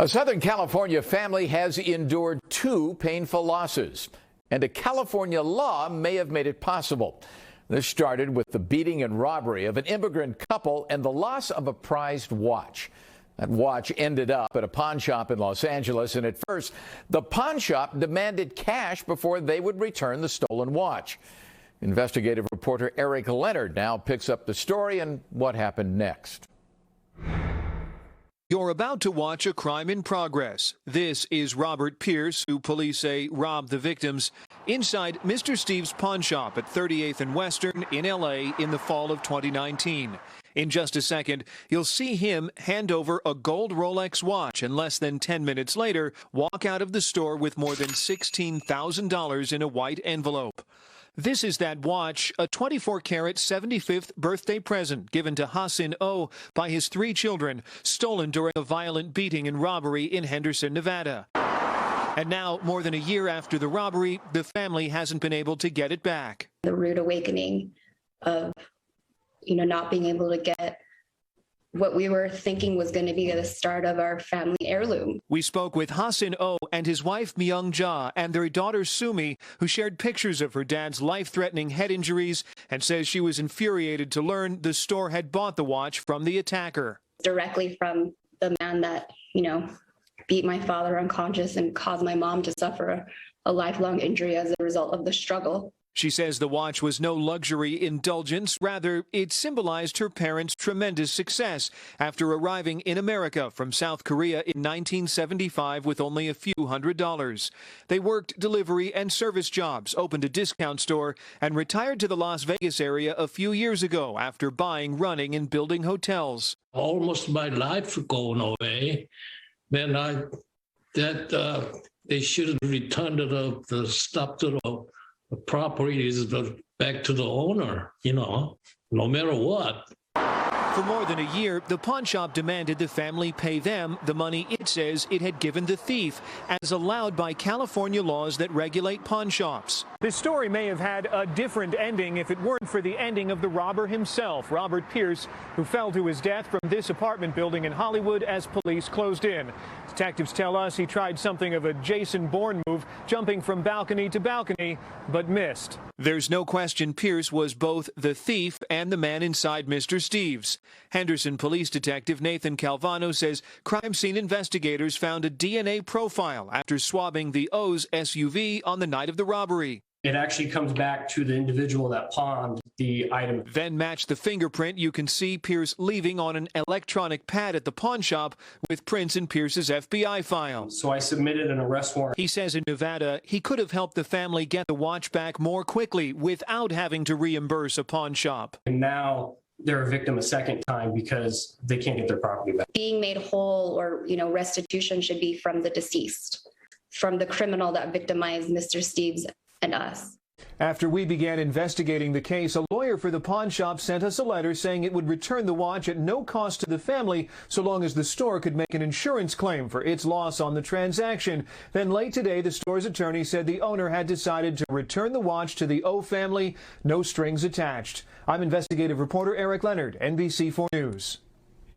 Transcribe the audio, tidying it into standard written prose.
A Southern California family has endured two painful losses, and a California law may have made it possible. This started with the beating and robbery of an immigrant couple and the loss of a prized watch. That watch ended up at a pawn shop in Los Angeles, and at first, the pawn shop demanded cash before they would return the stolen watch. Investigative reporter Eric Leonard now picks up the story and what happened next. You're about to watch a crime in progress. This is Robert Pierce, who police say robbed the victims, inside Mr. Steve's pawn shop at 38th and Western in L.A. in the fall of 2019. In just a second, you'll see him hand over a gold Rolex watch and less than 10 minutes later walk out of the store with more than $16,000 in a white envelope. This is that watch, a 24-carat 75th birthday present given to Hassan O by his 3 children, stolen during a violent beating and robbery in Henderson, Nevada. And now, more than a year after the robbery, the family hasn't been able to get it back. The rude awakening of, not being able to get what we were thinking was going to be the start of our family heirloom. We spoke with Hassan O and his wife Myung Ja and their daughter Sumi, who shared pictures of her dad's life-threatening head injuries and says she was infuriated to learn the store had bought the watch from the attacker. Directly from the man that, beat my father unconscious and caused my mom to suffer a lifelong injury as a result of the struggle. She says the watch was no luxury indulgence. Rather, it symbolized her parents' tremendous success after arriving in America from South Korea in 1975 with only a few $100s. They worked delivery and service jobs, opened a discount store, and retired to the Las Vegas area a few years ago after buying, running, and building hotels. Almost my life going away. Then they should have returned the stuff to the property is back to the owner, no matter what. For more than a year, the pawn shop demanded the family pay them the money it says it had given the thief, as allowed by California laws that regulate pawn shops. This story may have had a different ending if it weren't for the ending of the robber himself, Robert Pierce, who fell to his death from this apartment building in Hollywood as police closed in. Detectives tell us he tried something of a Jason Bourne move, jumping from balcony to balcony, but missed. There's no question Pierce was both the thief and the man inside Mr. Steve's. Henderson Police Detective Nathan Calvano says crime scene investigators found a DNA profile after swabbing the O's SUV on the night of the robbery. It actually comes back to the individual that pawned the item. Then match the fingerprint you can see Pierce leaving on an electronic pad at the pawn shop with prints in Pierce's FBI file. So I submitted an arrest warrant. He says in Nevada he could have helped the family get the watch back more quickly without having to reimburse a pawn shop. And now they're a victim a second time because they can't get their property back. Being made whole or, restitution should be from the deceased, from the criminal that victimized Mr. Steve's and us. After we began investigating the case, a lawyer for the pawn shop sent us a letter saying it would return the watch at no cost to the family so long as the store could make an insurance claim for its loss on the transaction. Then late today, the store's attorney said the owner had decided to return the watch to the O family, no strings attached. I'm investigative reporter Eric Leonard, NBC4 News.